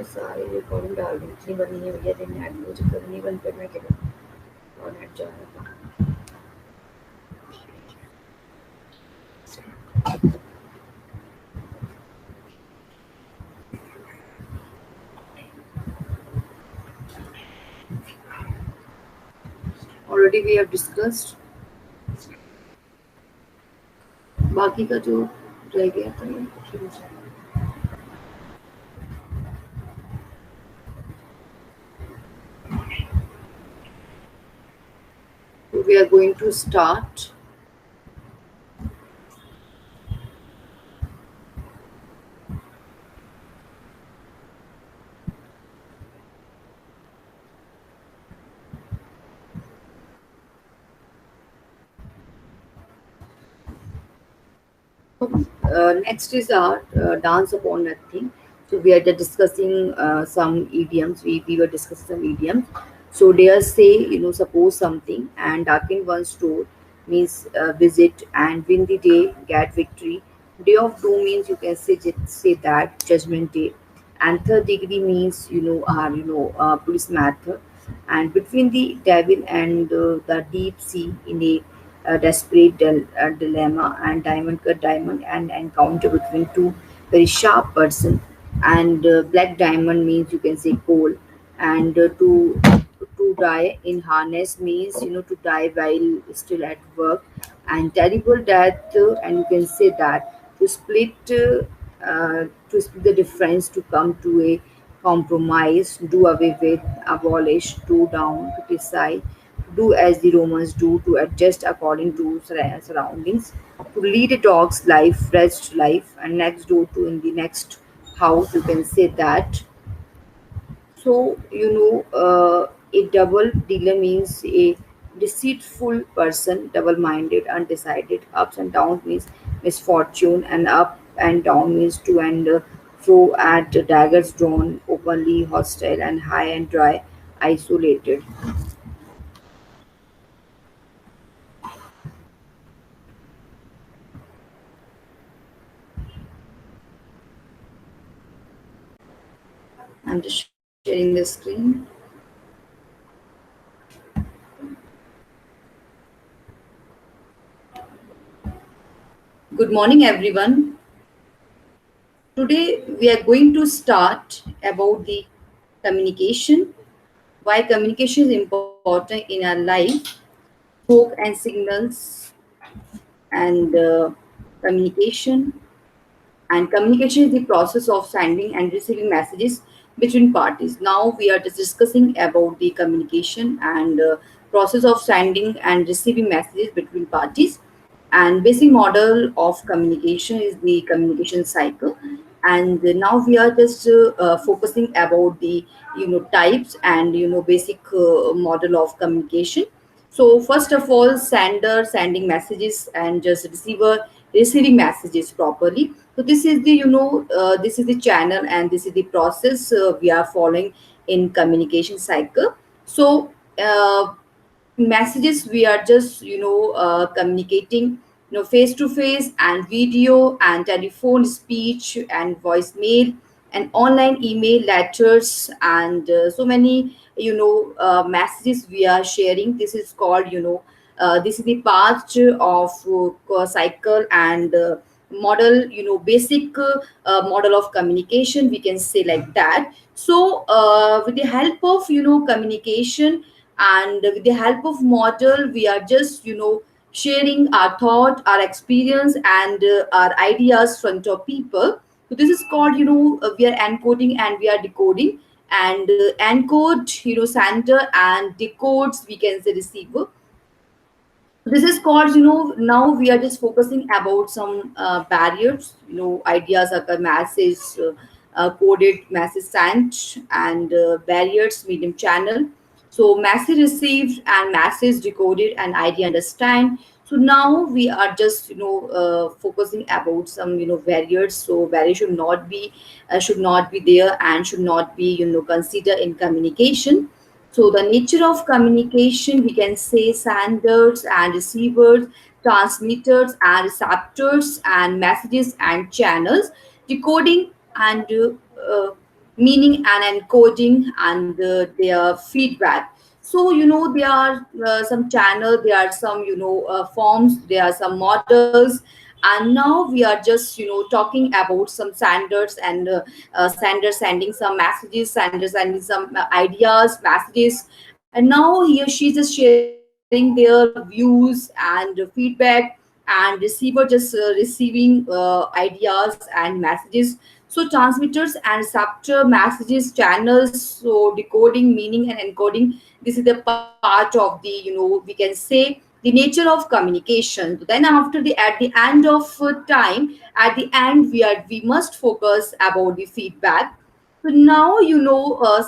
मैं सारी रिकॉर्डिंग डाल दी, इतनी बनी है भैया, दिन नेट मुझे करनी बंद करने के लिए और नेट जा रहा था। Already we have discussed बाकी का जो रह गया था ये शुरू से। So we are going to start. Next is our dance upon nothing. So we are just discussing some idioms. We were discussing some idioms. So they are say, suppose something and darken one's door means visit, and win the day, get victory. Day of doom means you can say that judgment day, and third degree means police matter, and between the devil and the deep sea in a desperate dilemma, and diamond cut diamond, and encounter between two very sharp person, and black diamond means you can say coal, and to die in harness means to die while still at work, and terrible death, and you can say that to split the difference, to come to a compromise, do away with, abolish, do down, criticize, do as the Romans do, to adjust according to surroundings, to lead a dog's life, rest life, and next door to in the next house, you can say that. So, a double dealer means a deceitful person, double minded, undecided. Ups and downs means misfortune, and up and down means to and fro at daggers drawn, openly hostile, and high and dry, isolated. I'm just sharing the screen. Good morning, everyone. Today we are going to start about the communication, why communication is important in our life, smoke and signals, and communication. And communication is the process of sending and receiving messages between parties. Now we are just discussing about the communication and process of sending and receiving messages between parties. And basic model of communication is the communication cycle. And now we are just focusing about the types and basic model of communication. So first of all, sender sending messages, and just receiver receiving messages properly. So this is the this is the channel, and this is the process we are following in communication cycle. So messages we are just communicating face to face, and video and telephone, speech and voicemail, and online email, letters, and so many messages we are sharing. This is called this is the part of cycle and model, basic model of communication, we can say like that. So with the help of communication, and with the help of model, we are just sharing our thought, our experience, and our ideas front of people. So this is called we are encoding and we are decoding, and encode sender, and decodes we can say receiver. This is called now we are just focusing about some barriers, ideas are message, coded message sent, and barriers medium channel. So message received and message decoded and ID understand. So now we are just focusing about some barriers. So barriers should not be there, and should not be considered in communication. So the nature of communication, we can say senders and receivers, transmitters and receptors, and messages and channels, decoding and meaning and encoding, and their feedback. So there are some channel, there are some forms, there are some models, and now we are just talking about some standards, and Sanders sending some messages, Sanders sending some ideas, messages, and now he or she just sharing their views and feedback, and receiver just receiving ideas and messages. So transmitters and receptor messages channels, so decoding, meaning and encoding, this is the part of the we can say the nature of communication. Then after the at the end of time, at the end we must focus about the feedback. So now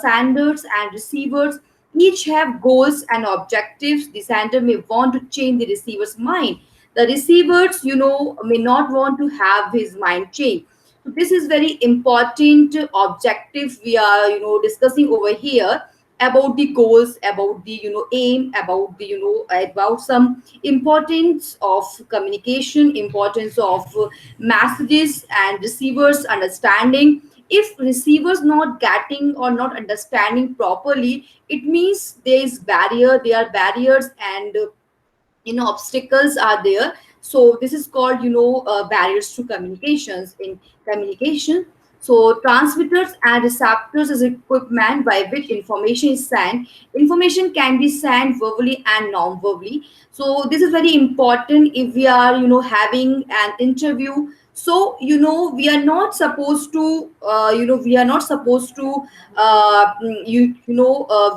senders and receivers each have goals and objectives. The sender may want to change the receiver's mind. The receivers, may not want to have his mind changed. So this is very important objective we are, discussing over here, about the goals, about the aim, about the about some importance of communication, importance of messages and receivers understanding. If receivers not getting or not understanding properly, it means there are barriers, and obstacles are there. So this is called barriers to communications in communication. So transmitters and receptors is equipment by which information is sent. Information can be sent verbally and non-verbally. So this is very important if we are having an interview. So we are not supposed to we are not supposed to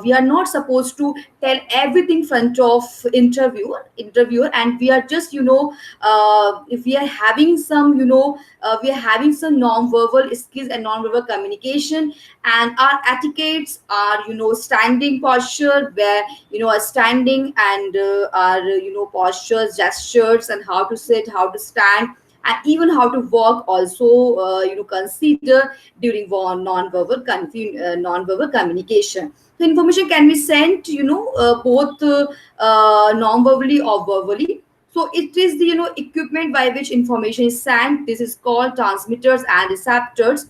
we are not supposed to tell everything front of interviewer, and we are just if we are having some we are having some non-verbal skills and non-verbal communication, and our etiquettes are standing posture, where are standing, and our postures, gestures, and how to sit, how to stand, and even how to walk also consider during non-verbal communication. So information can be sent both non-verbally or verbally. So it is the equipment by which information is sent. This is called transmitters and receptors.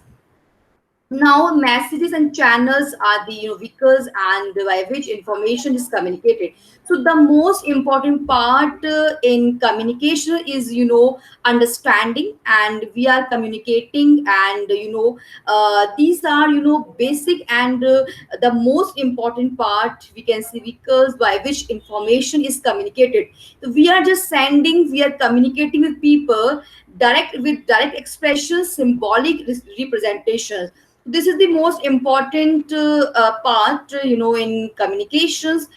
Now messages and channels are the vehicles and by which information is communicated. So the most important part in communication is understanding, and we are communicating, and these are basic, and the most important part we can see, vehicles by which information is communicated. So we are just sending, we are communicating with people direct, with direct expressions, symbolic representations. This is the most important part in communications,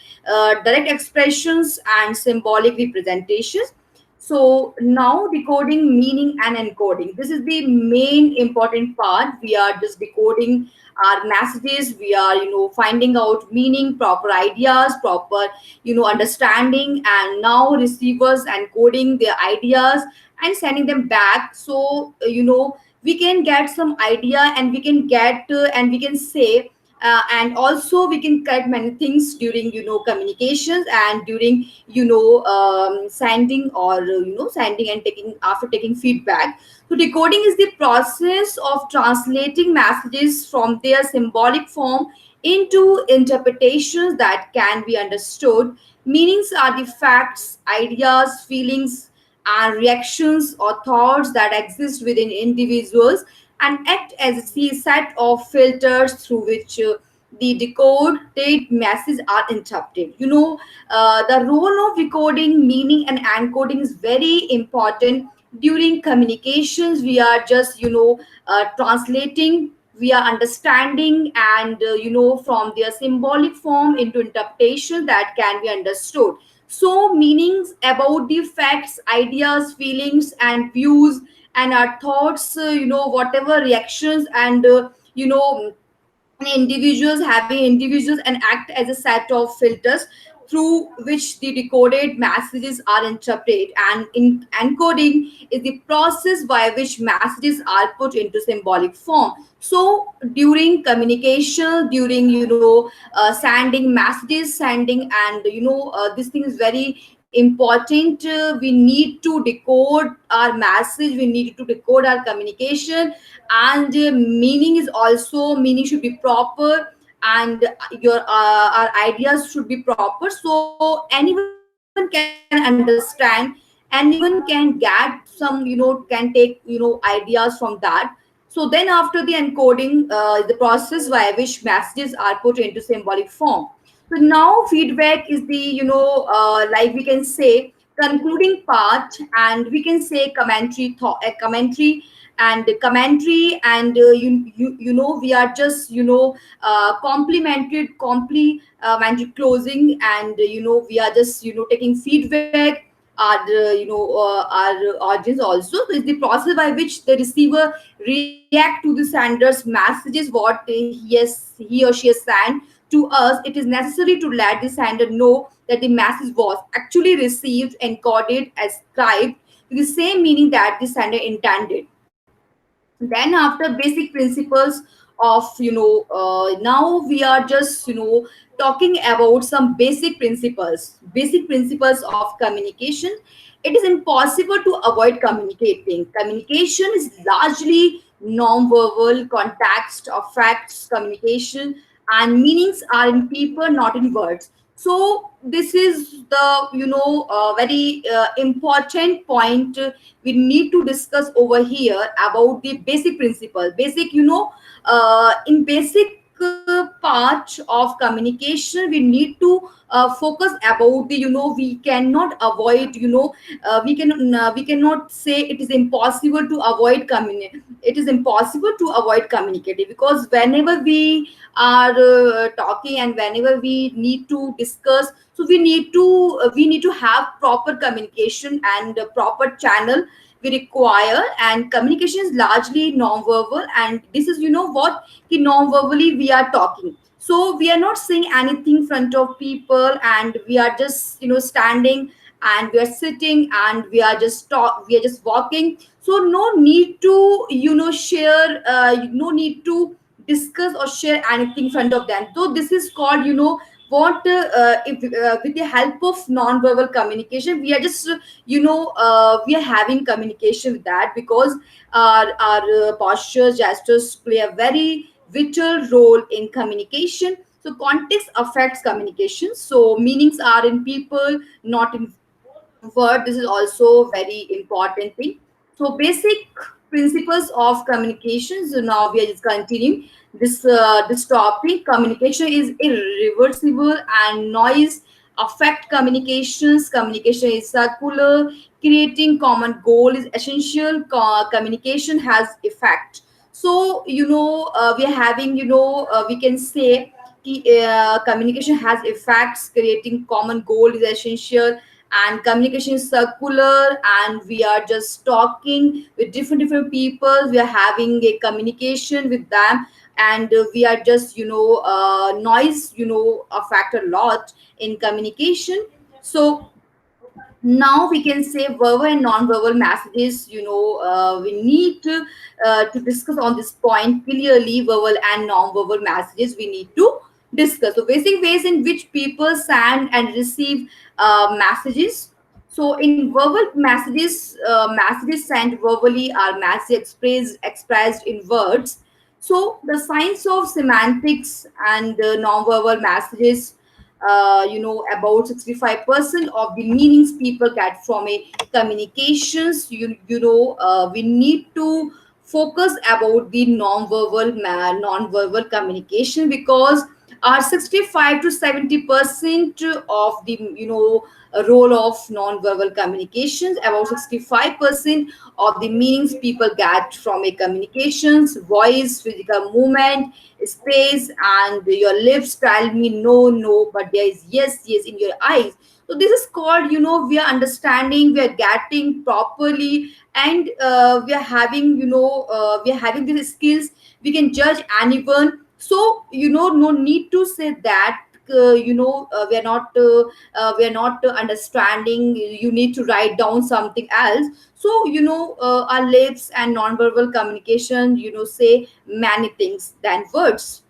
direct expressions and symbolic representations. So now decoding, meaning and encoding, this is the main important part. We are just decoding our messages, we are finding out meaning, proper ideas, proper understanding, and now receivers and coding their ideas and sending them back. So we can get some idea, and we can get and we can say, and also we can correct many things during communications, and during sending, or sending and taking, after taking feedback. So decoding is the process of translating messages from their symbolic form into interpretations that can be understood. Meanings are the facts, ideas, feelings, and reactions or thoughts that exist within individuals, and act as a set of filters through which the decoded messages are interpreted. The role of decoding, meaning, and encoding is very important during communications. We are just translating, we are understanding, and from their symbolic form into interpretation that can be understood. So meanings about the facts, ideas, feelings, and views, and our thoughts, whatever reactions, and individuals, having individuals, and act as a set of filters through which the decoded messages are interpreted. And in encoding is the process by which messages are put into symbolic form. So during communication, during sending messages, sending, and this thing is very important. We need to decode our message, we need to decode our communication, and meaning is also, meaning should be proper, and your our ideas should be proper, so anyone can understand, anyone can get some, can take ideas from that. So then after the encoding, the process by which messages are put into symbolic form. So now feedback is the, like we can say, concluding part, and we can say commentary, commentary, and commentary, and we are just, complimentary closing, and we are just, taking feedback. Our audience also, so it's the process by which the receiver react to the sender's messages, what he or she has sent to us. It is necessary to let the sender know that the message was actually received, encoded, ascribed to the same meaning that the sender intended. Then after basic principles of, now we are just, talking about some basic principles of communication. It is impossible to avoid communicating. Communication is largely non-verbal, context of facts communication, and meanings are in people, not in words. So this is the, very important point we need to discuss over here about the basic principle. Basic, in basic part of communication, we need to focus about the, we cannot avoid, we cannot say it is impossible to avoid it is impossible to avoid communicating, because whenever we are talking, and whenever we need to discuss, so we need to have proper communication and proper channel we require. And communication is largely non-verbal, and this is, what, non-verbally we are talking. So we are not saying anything in front of people, and we are just, standing, and we are sitting, and we are just walking. So no need to, share, no need to discuss or share anything in front of them. So this is called, what, if with the help of non-verbal communication, we are just, we are having communication with that, because our postures, gestures play a very vital role in communication. So context affects communication, so meanings are in people, not in word. This is also very important thing. So basic principles of communication. So now we are just continuing this topic. Communication is irreversible, and noise affect communications. Communication is circular, creating common goal is essential. Communication has effect. So we are having, we can say, communication has effects, creating common goal is essential, and communication is circular, and we are just talking with different people, we are having a communication with them, and we are just, noise, affect a lot in communication. So now we can say verbal and non-verbal messages, we need to discuss on this point clearly. Verbal and non-verbal messages we need to discuss. So basic ways in which people send and receive messages. So in verbal messages, messages sent verbally are messages expressed in words. So the science of semantics and non-verbal messages, about 65% of the meanings people get from a communications. We need to focus about the non-verbal communication, because our 65 to 70% of the, role of non-verbal communications, about 65% of the meanings people get from a communications: voice, physical movement, space, and your lips tell me no, no, but there is yes, yes in your eyes. So this is called, we are understanding, we are getting properly, and we are having, we are having these skills, we can judge anyone. So no need to say that we are not understanding, you need to write down something else. So our lips and non-verbal communication, say many things than words.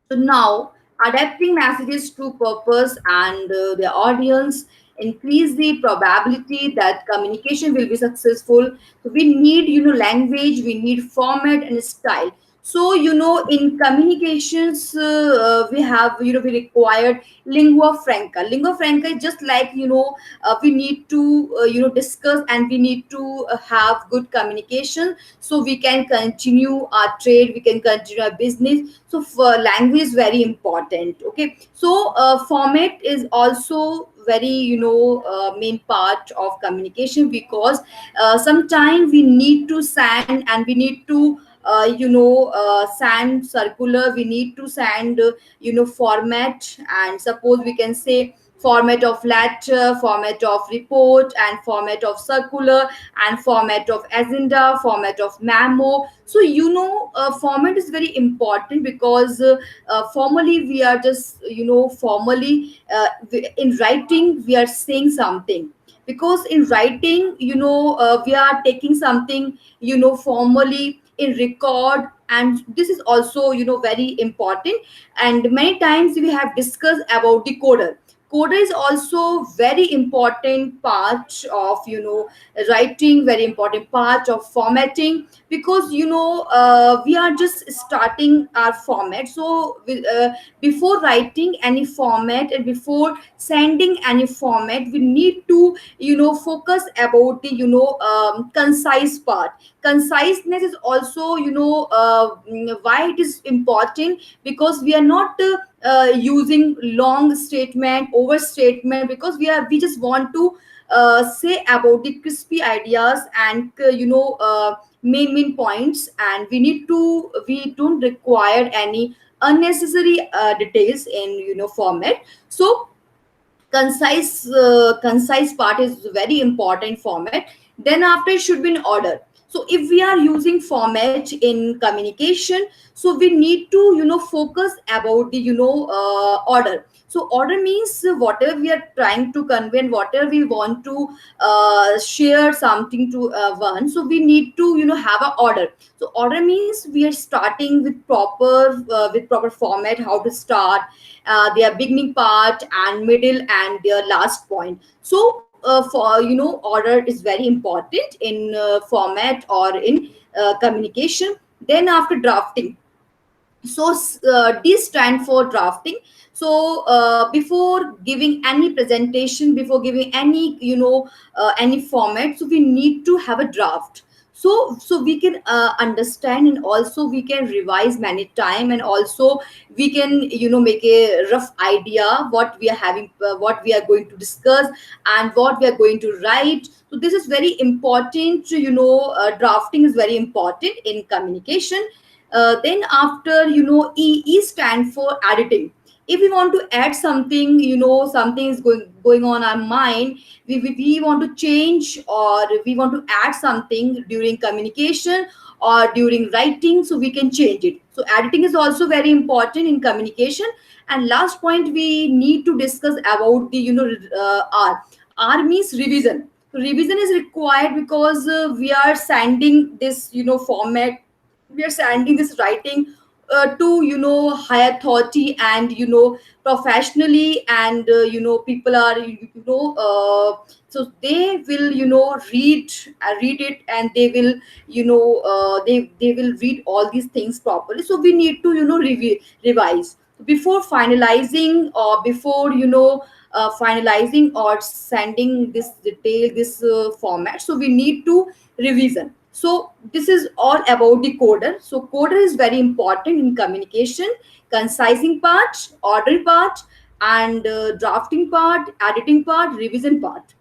So now, adapting messages to purpose and the audience. increase the probability that communication will be successful. So we need, language, we need format and style. So, in communications, we have, we required lingua franca. Lingua franca is just like, we need to, discuss, and we need to have good communication, so we can continue our trade, we can continue our business. So for language is very important. Okay, so format is also very, main part of communication, because sometimes we need to send, and we need to send circular, we need to send format, and suppose we can say format of letter, format of report, and format of circular, and format of agenda, format of memo. So format is very important, because formally we are just, formally, in writing we are saying something, because in writing, we are taking something, formally in record, and this is also, very important. And many times we have discussed about the coder. Coder is also very important part of, writing, very important part of formatting, because we are just starting our format. So before writing any format, and before sending any format, we need to, focus about the, concise part. Conciseness is also, why it is important, because we are not using long statement, overstatement, because we just want to say about the crispy ideas, and main points, and we don't require any unnecessary details in, format. So concise part is very important format. Then after, it should be in order. So if we are using format in communication, so we need to, focus about the, order. So order means whatever we are trying to convey, and whatever we want to share something to one, so we need to, have a order. So order means we are starting with proper format, how to start their beginning part, and middle, and their last point. So for, order is very important in format or in communication. Then after, drafting. So D stand for drafting. So before giving any presentation, before giving any, any format, so we need to have a draft. So we can understand, and also we can revise many time, and also we can, make a rough idea what we are having, what we are going to discuss, and what we are going to write. So this is very important. Drafting is very important in communication. Then after, E stand for editing. If we want to add something, something is going on our mind, we want to change, or we want to add something during communication or during writing, so we can change it. So editing is also very important in communication. And last point, we need to discuss about the, R means revision. So revision is required, because we are sending this, format, we are sending this writing to, higher authority, and professionally, and people are, so they will, read it, and they will, they will read all these things properly. So we need to, revise before finalizing, or before, finalizing or sending this detail, this format. So we need to revision. So this is all about the coder. So coder is very important in communication. Concising part, ordering part, and drafting part, editing part, revision part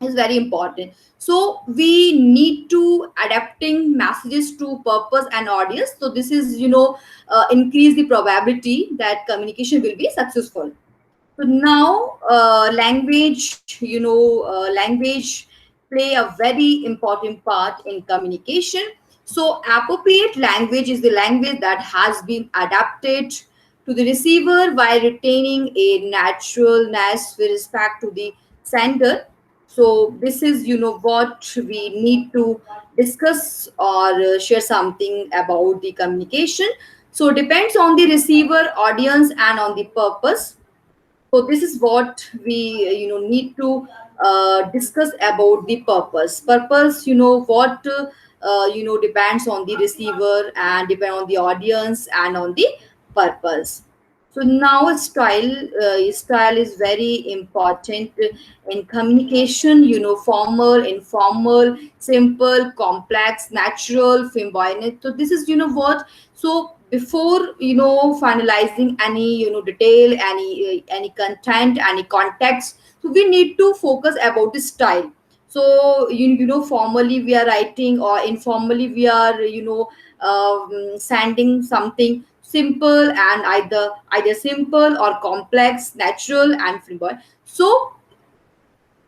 is very important. So we need to adapting messages to purpose and audience. So this is, increase the probability that communication will be successful. So now, language play a very important part in communication. So appropriate language is the language that has been adapted to the receiver while retaining a naturalness with respect to the sender. So this is, what we need to discuss, or share something about the communication. So depends on the receiver, audience, and on the purpose. So this is what we need to discuss about the purpose. What depends on the receiver and depend on the audience and on the purpose. So now style is very important in communication. Formal, informal, simple, complex, natural, flamboyant. So this is what. So before finalizing any detail, any content, any context, so we need to focus about the style. So formally we are writing, or informally we are sending something simple, and either simple or complex, natural and flamboyant. So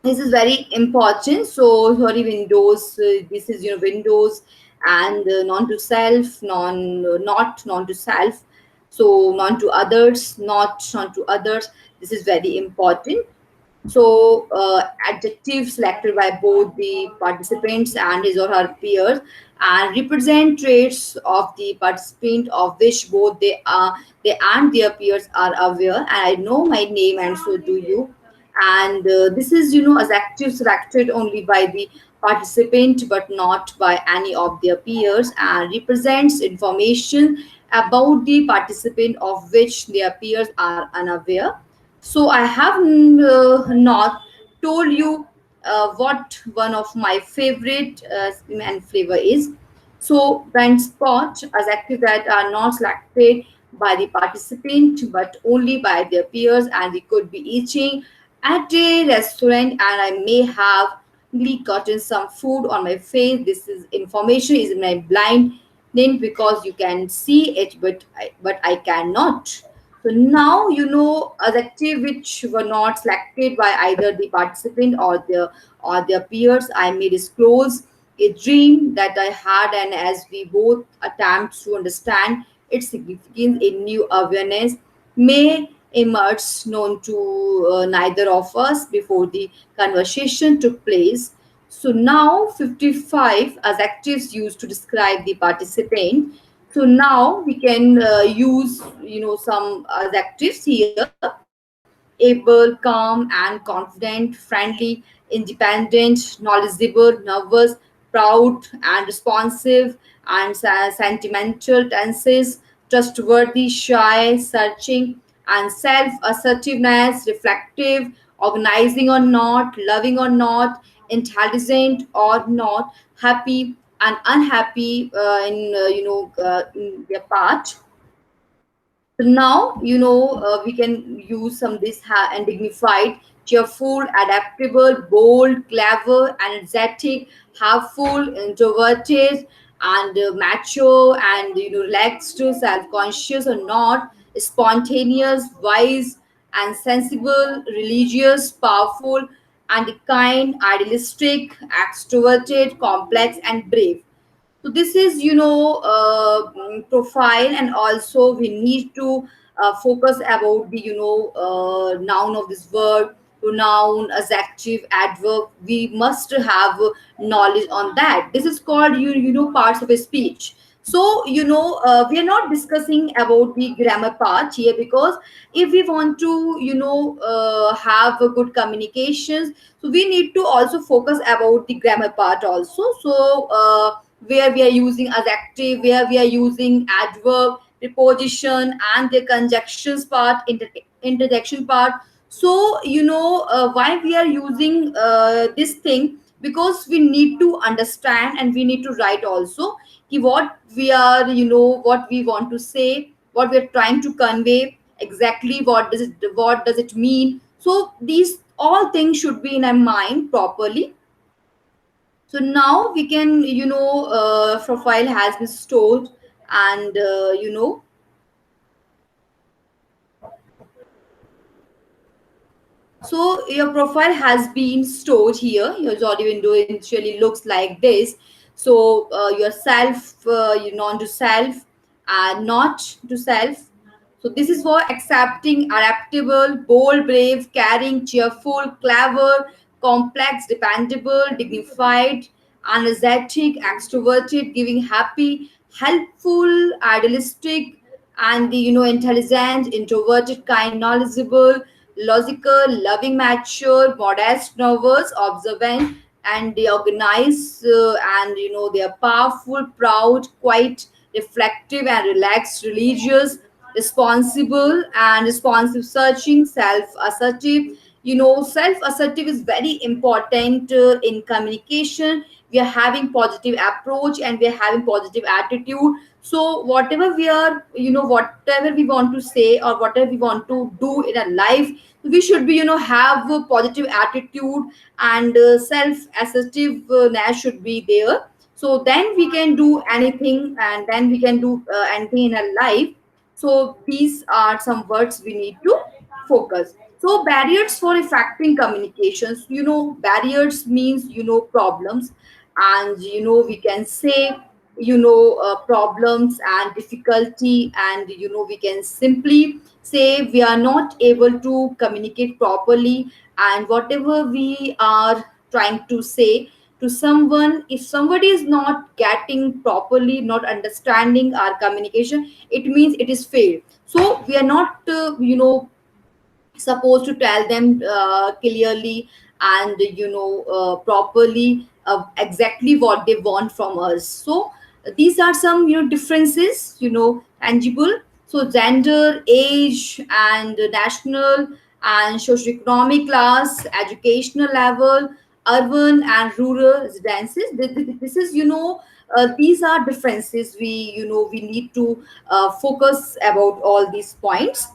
this is very important. So sorry, windows, this is windows, and non to self, non to self. So non to others, not non to others. This is very important. So adjectives selected by both the participants and his or her peers, and represent traits of the participant of which both they and their peers are aware. And I know my name, and so do you. And this is as active selected only by the participant but not by any of their peers, and represents information about the participant of which their peers are unaware. So I have not told you what one of my favorite and flavor is. So blind spot as activities that are not selected by the participant but only by their peers, and they could be eating at a restaurant, and I may have gotten some food on my face. This is information is in my blind, then because you can see it, but I cannot. So now adjective which were not selected by either the participant or their peers. I may disclose a dream that I had, and as we both attempt to understand its significance, a new awareness may emerge known to neither of us before the conversation took place. So now 55 adjectives used to describe the participant. So now we can use some adjectives here: able, calm and confident, friendly, independent, knowledgeable, nervous, proud and responsive, and sentimental tenses, trustworthy, shy, searching, and self assertiveness, reflective, organizing or not, loving or not, intelligent or not, happy and unhappy in their part. So now we can use some this and dignified, cheerful, adaptable, bold, clever, energetic, helpful, introverted, and macho, and relaxed, self-conscious or not, spontaneous, wise, and sensible, religious, powerful, and kind, idealistic, extroverted, complex, and brave. So this is profile, and also we need to focus about the noun of this word, pronoun, adjective, adverb. We must have knowledge on that. This is called parts of a speech. So we are not discussing about the grammar part here, because if we want to have a good communications, so we need to also focus about the grammar part also. So where we are using adjective, where we are using adverb, preposition, and the conjunctions part, interjection part. So why we are using this thing, because we need to understand and we need to write also what we are, what we want to say, what we are trying to convey exactly, what does it mean. So these all things should be in our mind properly. So now we can profile has been stored, and so your profile has been stored here. Your Jolly window initially looks like this. So yourself, you non to self, and not to self. So this is for accepting, adaptable, bold, brave, caring, cheerful, clever, complex, dependable, dignified, energetic, extroverted, giving, happy, helpful, idealistic, and the intelligent, introverted, kind, knowledgeable, logical, loving, mature, modest, nervous, observant, and they organize, and they are powerful, proud, quite reflective and relaxed, religious, responsible and responsive, searching, self-assertive. Self-assertive is very important in communication. We are having positive approach and we are having positive attitude. So whatever we are, whatever we want to say or whatever we want to do in a life, we should be, have a positive attitude, and self-assertiveness should be there. So then we can do anything, and then we can do anything in our life. So these are some words we need to focus. So barriers for affecting communications, barriers means, problems, and we can say, problems and difficulty, and we can simply say we are not able to communicate properly, and whatever we are trying to say to someone, if somebody is not getting properly, not understanding our communication, it means it is failed. So we are not supposed to tell them clearly and properly, exactly what they want from us. So these are some differences, tangible. So gender, age, and national and socioeconomic class, educational level, urban and rural residences. This is, these are differences. We need to focus about all these points.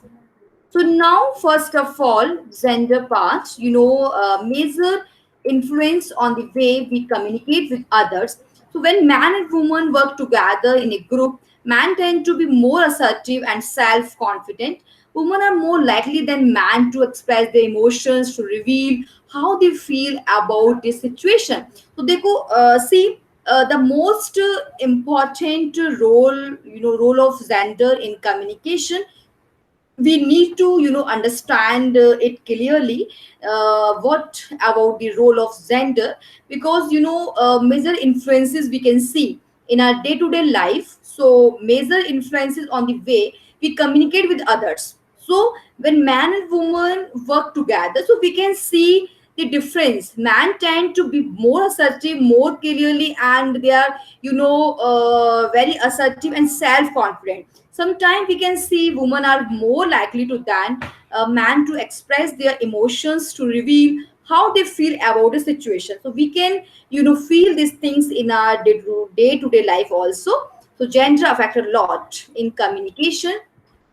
So now, first of all, gender part, major influence on the way we communicate with others. So when man and woman work together in a group, men tend to be more assertive and self-confident. Women are more likely than man to express their emotions, to reveal how they feel about the situation. So they go see the most important role of gender in communication. We need to understand it clearly, what about the role of gender, because major influences we can see in our day to day life. So major influences on the way we communicate with others. So when man and woman work together, so we can see the difference. Man tend to be more assertive, more clearly, and they are very assertive and self confident. Sometimes we can see women are more likely to than a man to express their emotions, to reveal how they feel about a situation. So we can feel these things in our day to day life also. So gender affect a lot in communication.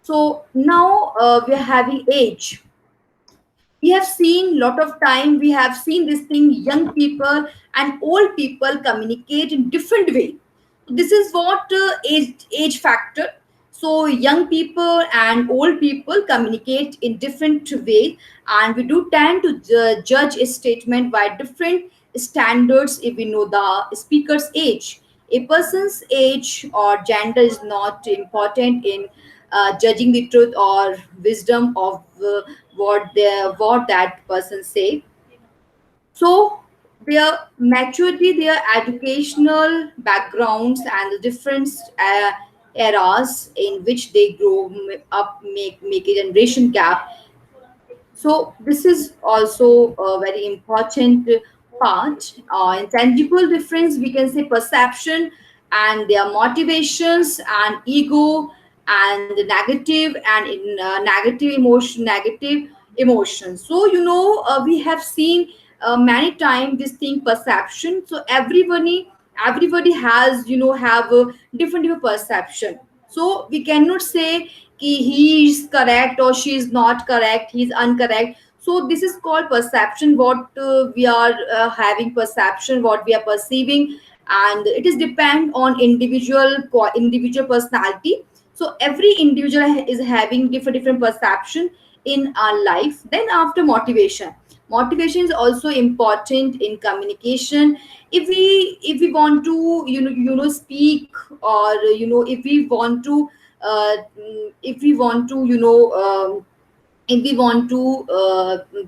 So now we are having age. We have seen lot of time, we have seen this thing, young people and old people communicate in different way. This is what age factor. So young people and old people communicate in different ways, and we do tend to judge a statement by different standards if we know the speaker's age. A person's age or gender is not important in judging the truth or wisdom of what that person say. So their maturity, their educational backgrounds, and the different eras in which they grow up make a generation gap. So this is also a very important part. Intangible difference, we can say perception and their motivations and ego and the negative and in negative emotions. So we have seen many times this thing perception. So everybody has have a different perception. So we cannot say he is correct or she is not correct, he is incorrect. So this is called perception, what we are having perception, what we are perceiving, and it is depend on individual personality. So every individual is having different perception in our life. Then after motivation is also important in communication. If we want to speak, or if we want to if we want to if we want to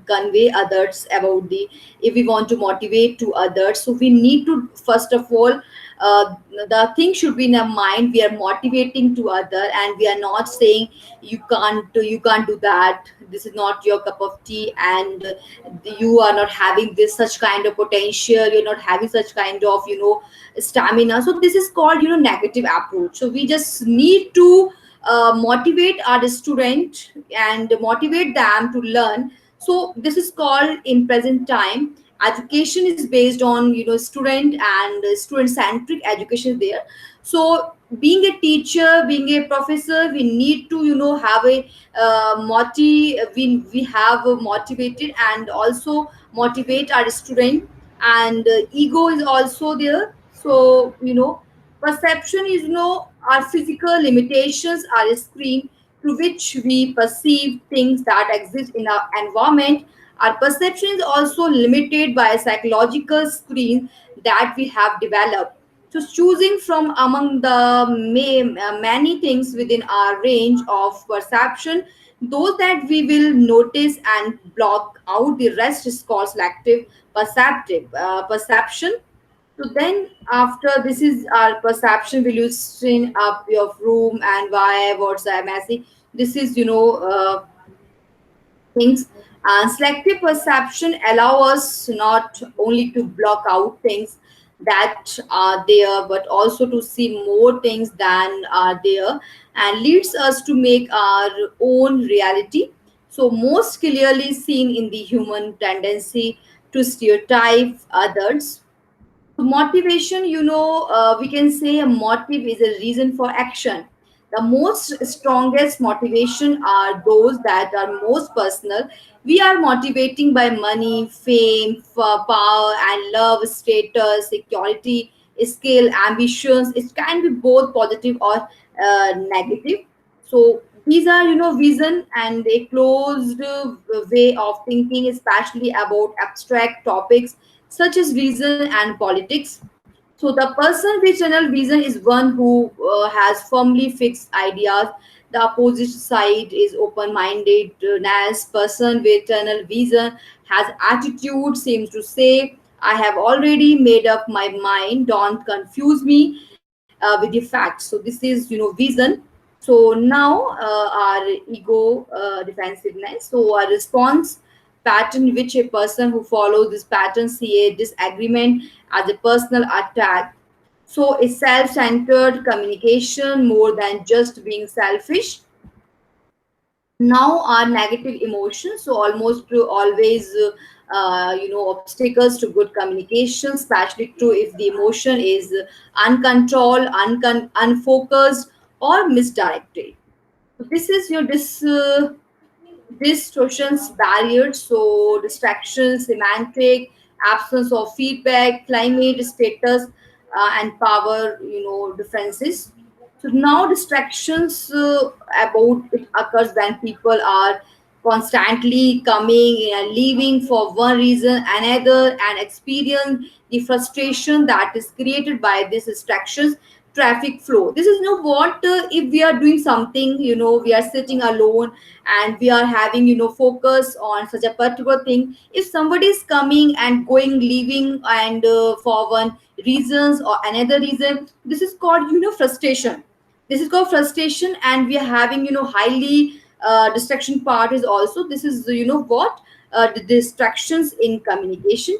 convey others about the if we want to motivate to others, so we need to first of all the thing should be in our mind. We are motivating to other, and we are not saying you can't do that, this is not your cup of tea, and you are not having this such kind of potential, you're not having such kind of stamina. So this is called negative approach. So we just need to motivate our student and motivate them to learn. So this is called in present time education is based on student and student centric education there. So being a teacher, being a professor, we need to have a we have motivated and also motivate our student, and ego is also there. So perception is our physical limitations are a screen through which we perceive things that exist in our environment. Our perception is also limited by a psychological screen that we have developed. So, choosing from among the many things within our range of perception, those that we will notice and block out, the rest is called selective perceptive perception. So then, after this is our perception, will you string up your room and why, what's the message? This is things. And selective perception allow us not only to block out things that are there, but also to see more things than are there, and leads us to make our own reality. So most clearly seen in the human tendency to stereotype others. So motivation, we can say a motive is a reason for action. The most strongest motivation are those that are most personal. We are motivating by money, fame, power, and love, status, security, skill, ambitions. It can be both positive or negative. So these are, vision and a closed way of thinking, especially about abstract topics such as reason and politics. So the person with tunnel vision is one who has firmly fixed ideas. The opposite side is open-mindedness. Person with tunnel vision has attitude, seems to say, I have already made up my mind. Don't confuse me with the facts. So this is, vision. So now our ego defensiveness. So our response pattern, which a person who follows this pattern see a disagreement as a personal attack. So a self-centered communication more than just being selfish. Now our negative emotions, so almost always obstacles to good communication, especially true if the emotion is uncontrolled, unfocused, or misdirected. So this is distortions, barriers, so distractions, semantic, absence of feedback, climate, status, and power, differences. So now distractions about it occurs when people are constantly coming and leaving for one reason another, and experience the frustration that is created by these distractions. Traffic flow, this is what if we are doing something, we are sitting alone and we are having focus on such a particular thing. If somebody is coming and going, leaving, and for one reasons or another reason, this is called frustration. This is called frustration, and we are having highly distraction part is also, this is what the distractions in communication.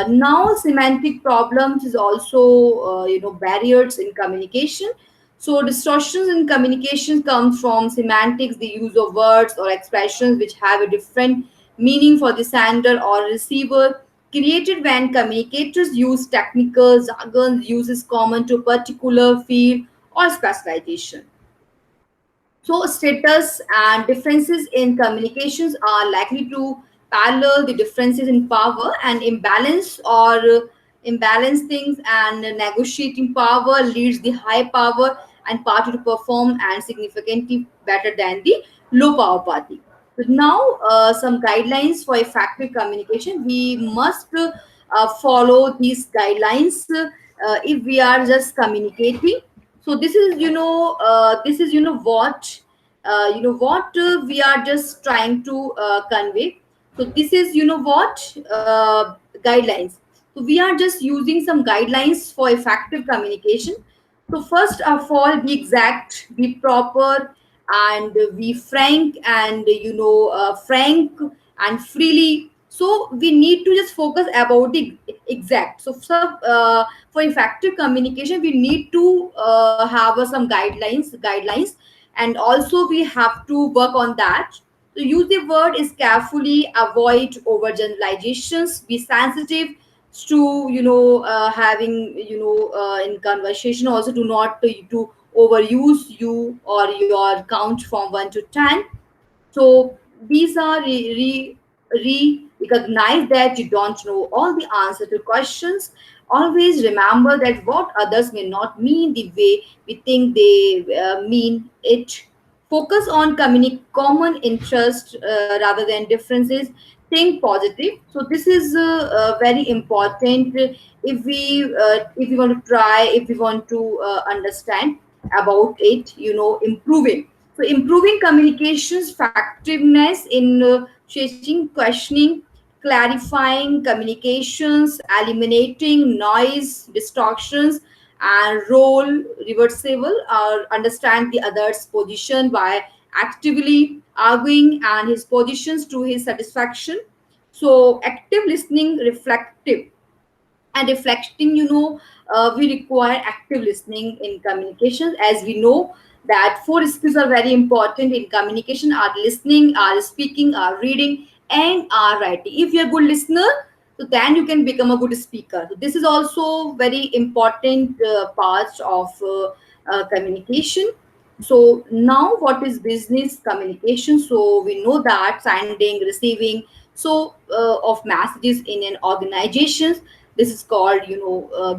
Now semantic problems is also barriers in communication. So distortions in communication comes from semantics, the use of words or expressions which have a different meaning for the sender or receiver, created when communicators use technical jargon uses common to a particular field or specialization. So, status and differences in communications are likely to parallel the differences in power, and imbalance or imbalance things, and negotiating power leads the high power and party to perform and significantly better than the low power party. So now, some guidelines for effective communication. We must follow these guidelines if we are just communicating. So this is what we are just trying to convey. So this is what guidelines. So we are just using some guidelines for effective communication. So first of all, be exact, be proper, and be frank, and frank and freely. So we need to just focus about the exact. For effective communication, we need to have some guidelines, and also we have to work on that. So use the word is carefully, avoid overgeneralizations, be sensitive to having in conversation. Also, do not to overuse you or your count from 1 to 10. So these are recognize that you don't know all the answer to questions. Always remember that what others may not mean the way we think they mean it. Focus on common interest rather than differences. Think positive. So this is very important if we want to try, if we want to understand about it, improving. So improving communications effectiveness in chasing, questioning, clarifying communications, eliminating noise, distortions, and role reversible, or understand the other's position by actively arguing and his positions to his satisfaction. So active listening, reflective and reflecting, we require active listening in communication. As we know that four skills are very important in communication: are listening, are speaking, are reading, and are writing. If you're a good listener, so then you can become a good speaker. So this is also very important part of communication. So now what is business communication? So we know that sending, receiving, of messages in an organization, this is called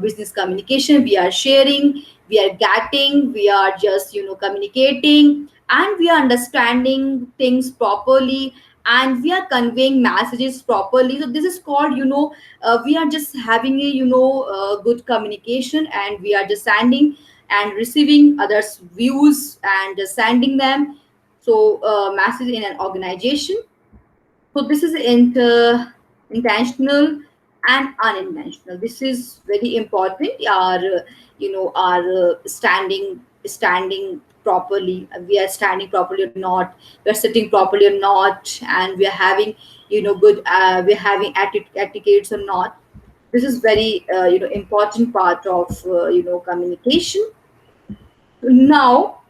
business communication. We are sharing, we are getting, we are just communicating, and we are understanding things properly, and we are conveying messages properly. So this is called we are just having a good communication, and we are just sending and receiving others views and just sending them. So message in an organization. So this is intentional and unintentional. This is very important. Our standing properly. We are standing properly or not. We are sitting properly or not, and we are having good. We are having etiquettes or not. This is very important part of communication. Now,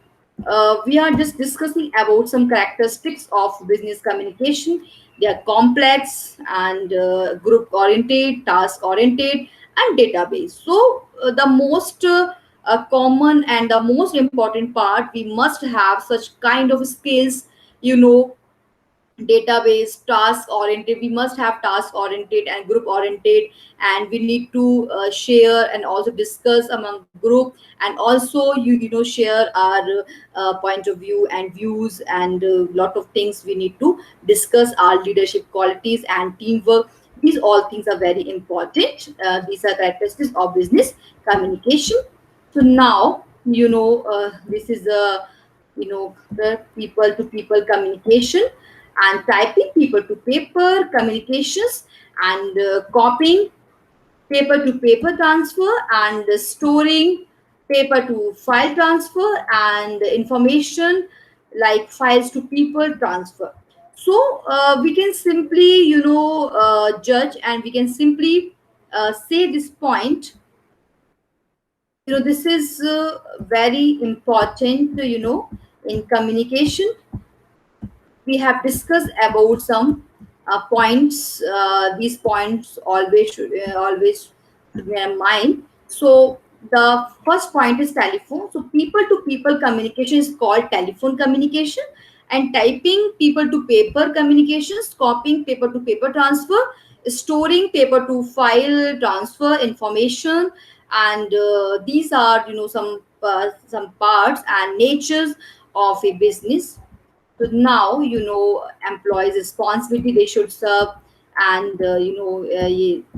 we are just discussing about some characteristics of business communication. They are complex and group oriented, task oriented, and database. So, the most common and the most important part, we must have such kind of skills, you know, database, task oriented. We must have task oriented and group oriented, and we need to share and also discuss among group, and also share our point of view and views, and a lot of things we need to discuss our leadership qualities and teamwork. These all things are very important. These are characteristics of business communication. So now this is a the people to people communication, and typing, people to paper communications, and copying, paper to paper transfer, and storing, paper to file transfer, and information like files to people transfer. So we can simply judge, and we can simply say this point. This is very important in communication. We have discussed about some points. These points always should be in mind. So the first point is telephone. So people to people communication is called telephone communication, and typing, people to paper communications, copying, paper to paper transfer, storing, paper to file transfer information, and these are some parts and natures of a business. So now employees responsibility, they should serve, and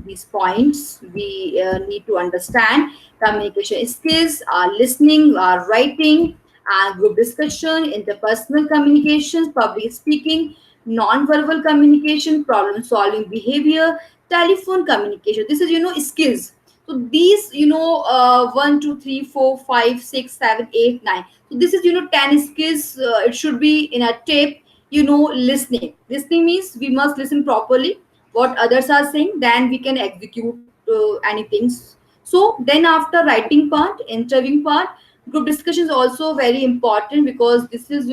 these points we need to understand. Communication skills are listening, are writing, and group discussion, interpersonal communications, public speaking, non-verbal communication, problem solving behavior, telephone communication. This is skills. So these 1 2 3 4 5 6 7 8 9. So this is 10 skills. It should be in a tape. Listening means we must listen properly what others are saying, then we can execute anything. So then after writing part, interviewing part, group discussion is also very important, because this is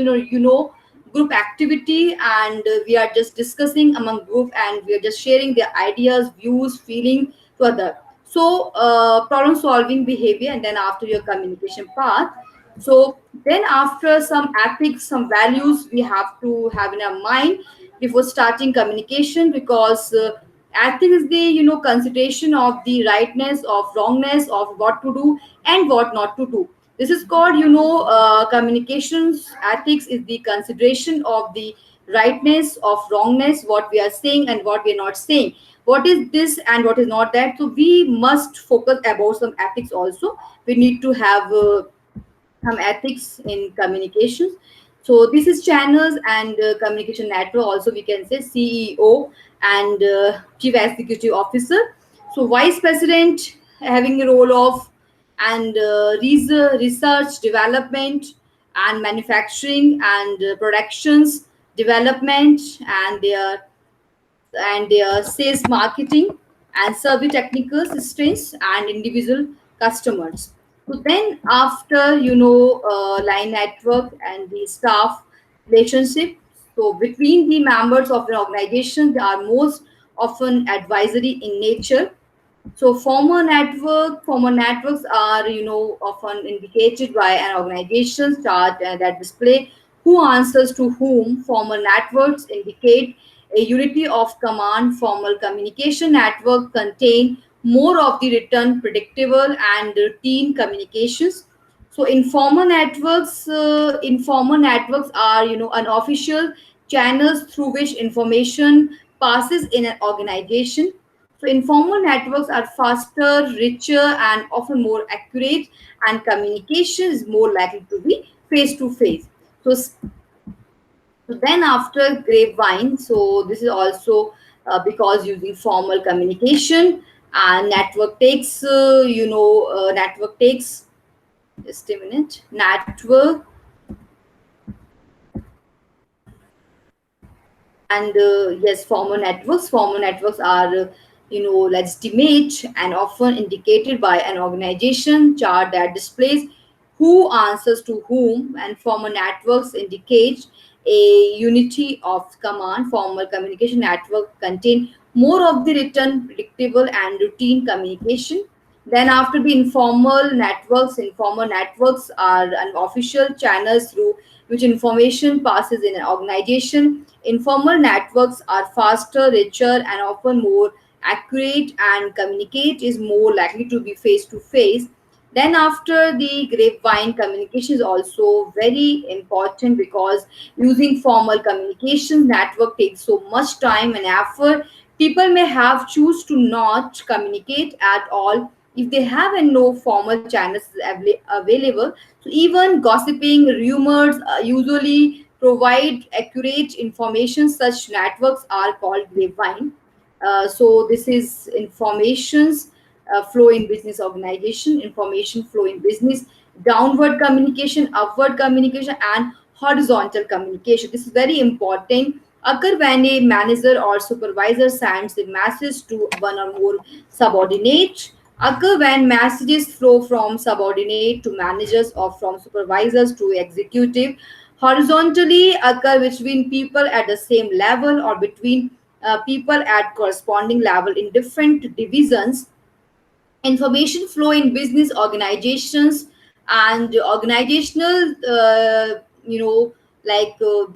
group activity, and we are just discussing among group, and we are just sharing their ideas, views, feeling to other. So problem solving behavior, and then after your communication part. So then after some ethics, some values we have to have in our mind before starting communication, because ethics is the consideration of the rightness of wrongness of what to do and what not to do. This is called communications ethics is the consideration of the rightness of wrongness, what we are saying and what we are not saying, what is this and what is not that. So we must focus about some ethics also. We need to have some ethics in communications. So this is channels and communication network. Also, we can say CEO and Chief Executive Officer. So Vice President having a role of, and research, development, and manufacturing, and productions, development, and their sales, marketing, and service technical assistants, and individual customers. So then after line network and the staff relationship. So between the members of an organization, they are most often advisory in nature. So former networks are often indicated by an organization chart that display who answers to whom. Formal networks indicate a unity of command. Formal communication network contain more of the written, predictable, and routine communications. So informal networks are unofficial channels through which information passes in an organization. So informal networks are faster, richer, and often more accurate, and communication is more likely to be face to face. So, so then after grapevine, so this is also because using formal communication, and network takes just a minute. And yes, formal networks are legitimate and often indicated by an organization chart that displays who answers to whom, and formal networks indicate a unity of command. Formal communication network contain more of the written, predictable, and routine communication. Then after the informal networks are unofficial channels through which information passes in an organization. Informal networks are faster, richer, and often more accurate, and communicate is more likely to be face to face. Then after the grapevine, communication is also very important, because using formal communications network takes so much time and effort. People may have choose to not communicate at all if they have no formal channels available. So even gossiping, rumors usually provide accurate information. Such networks are called grapevine. So this is informations flow in business organization, information flow in business, downward communication, upward communication, and horizontal communication. This is very important. Occur when a manager or supervisor sends a message to one or more subordinates. Occur when messages flow from subordinate to managers or from supervisors to executive. Horizontally occur between people at the same level, or between people at corresponding level in different divisions. Information flow in business organizations, and organizational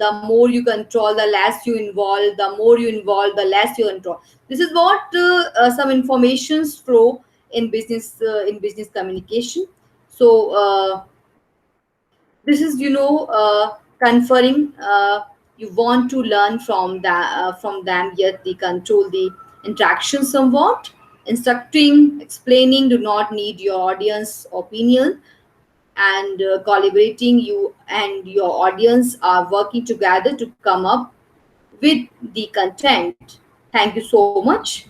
the more you control, the less you involve, the more you involve, the less you control. This is what some informations flow in business communication. So this is conferring, you want to learn from them, yet they control the interaction somewhat. Instructing, explaining, do not need your audience opinion. And collaborating, you and your audience are working together to come up with the content. Thank you so much.